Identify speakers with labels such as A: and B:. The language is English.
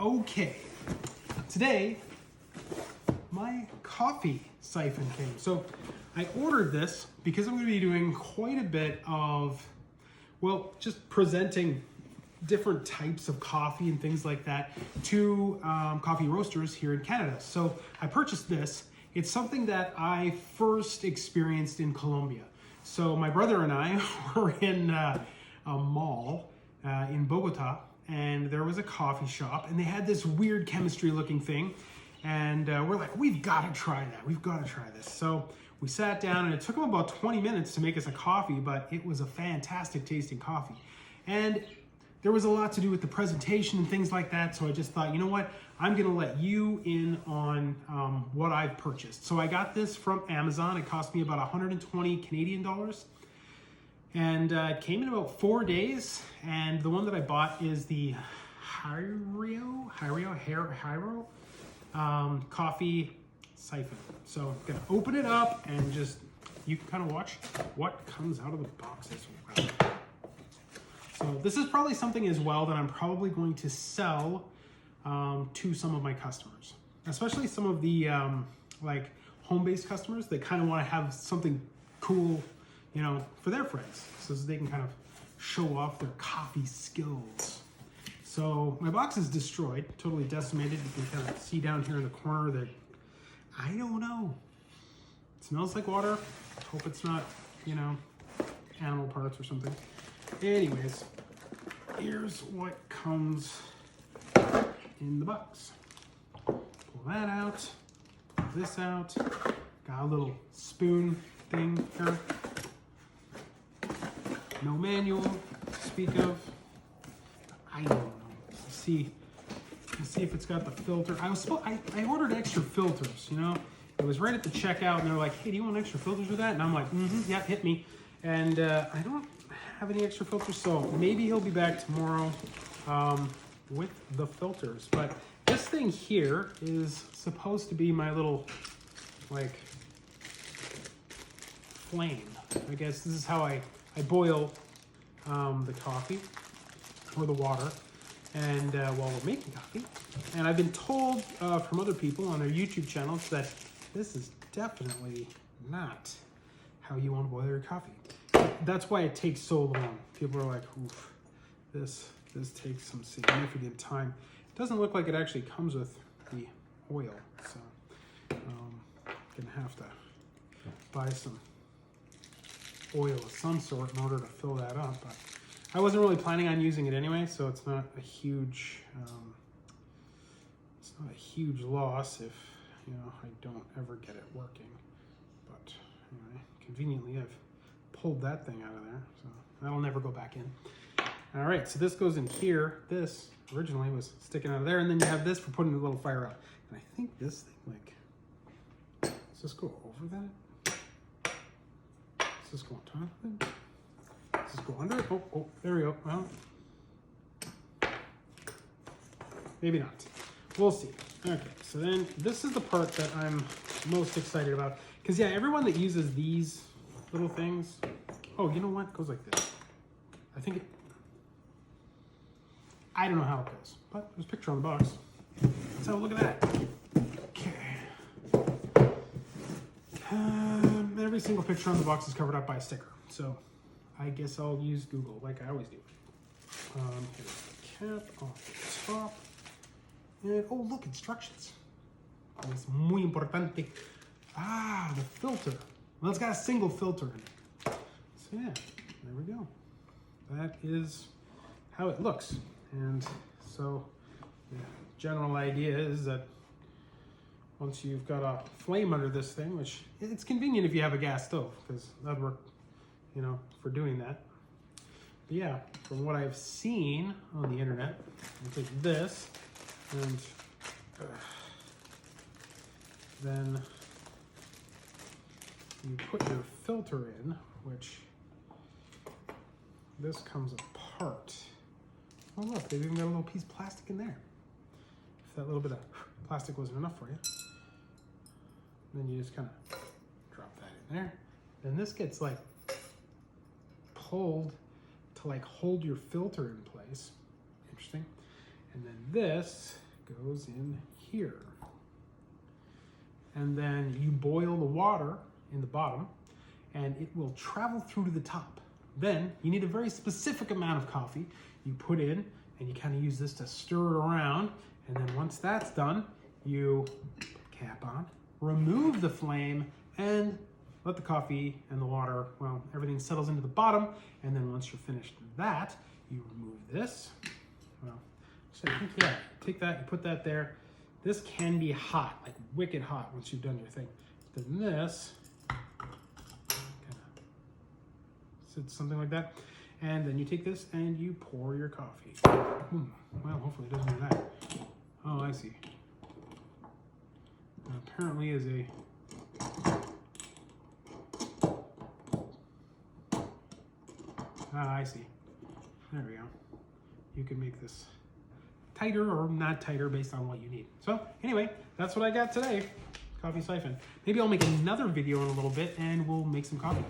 A: Okay, today my coffee siphon came. So I ordered this because I'm going to be doing quite a bit of, well, just presenting different types of coffee and things like that to coffee roasters here in Canada. So I purchased this. It's something that I first experienced in Colombia. So my brother and I were in a mall in Bogota, and there was a coffee shop, and they had this weird chemistry looking thing. And we're like, we've got to try that. We've got to try this. So we sat down, and it took them about 20 minutes to make us a coffee, but it was a fantastic tasting coffee. And there was a lot to do with the presentation and things like that. So I just thought, you know what? I'm going to let you in on what I've purchased. So I got this from Amazon. It cost me about 120 Canadian dollars. And it came in about 4 days. And the one that I bought is the Hario coffee siphon. So I'm gonna open it up and just, you can kind of watch what comes out of the box as well. So this is probably something as well that I'm probably going to sell to some of my customers, especially some of the like home-based customers that kind of want to have something cool, you know, for their friends, so they can kind of show off their coffee skills. So my box is destroyed, totally decimated. You can kind of see down here in the corner that, I don't know. It smells like water. Hope it's not, you know, animal parts or something. Anyways, here's what comes in the box. Pull that out, pull this out. Got a little spoon thing here. No manual to speak of. I don't know. Let's see if it's got the filter. I ordered extra filters, you know. It was right at the checkout, and they're like, "Hey, do you want extra filters with that?" And I'm like, "Yeah, hit me." And I don't have any extra filters, so maybe he'll be back tomorrow with the filters. But this thing here is supposed to be my little, like, flame. I guess this is how I boil the coffee or the water, and while we're making coffee. And I've been told from other people on their YouTube channels that this is definitely not how you want to boil your coffee. That's why it takes so long. People are like, oof, this takes some significant time. It doesn't look like it actually comes with the oil, so gonna have to buy some oil of some sort in order to fill that up. But I wasn't really planning on using it anyway, so it's not a huge loss if, you know, I don't ever get it working. But anyway, conveniently I've pulled that thing out of there, so that'll never go back in. All right, so this goes in here. This originally was sticking out of there, and then you have this for putting a little fire out. And I think this thing, like, does this go over that? Does this go on top of it? Does this go under it? Oh, there we go. Well, maybe not. We'll see. Okay, so then this is the part that I'm most excited about. Because, yeah, everyone that uses these little things, oh, you know what? It goes like this. I don't know how it goes, but there's a picture on the box. So look at that. Okay. Every single picture on the box is covered up by a sticker. So I guess I'll use Google like I always do. Here's the cap off the top. And, oh, look, instructions. Es muy importante. Ah, the filter. Well, it's got a single filter in it. So yeah, there we go. That is how it looks. And so the general idea is that once you've got a flame under this thing, which it's convenient if you have a gas stove, because that'd work, you know, for doing that. But yeah, from what I've seen on the internet, you take this and then you put your filter in, which this comes apart. Oh look, they've even got a little piece of plastic in there. If that little bit of plastic wasn't enough for you. Then you just kind of drop that in there. Then this gets like pulled to like hold your filter in place. Interesting. And then this goes in here. And then you boil the water in the bottom and it will travel through to the top. Then you need a very specific amount of coffee you put in, and you kind of use this to stir it around. And then once that's done, you put the cap on, remove the flame, and let the coffee and the water, well, everything settles into the bottom. And then once you're finished with that, you remove this. Well, so I think, yeah, take that, you put that there. This can be hot, like wicked hot once you've done your thing. Then this, something like that. And then you take this and you pour your coffee. Well, hopefully it doesn't do that. Oh, I see. Apparently is a I see. There we go. You can make this tighter or not tighter based on what you need. So anyway, that's what I got today. Coffee siphon. Maybe I'll make another video in a little bit and we'll make some coffee.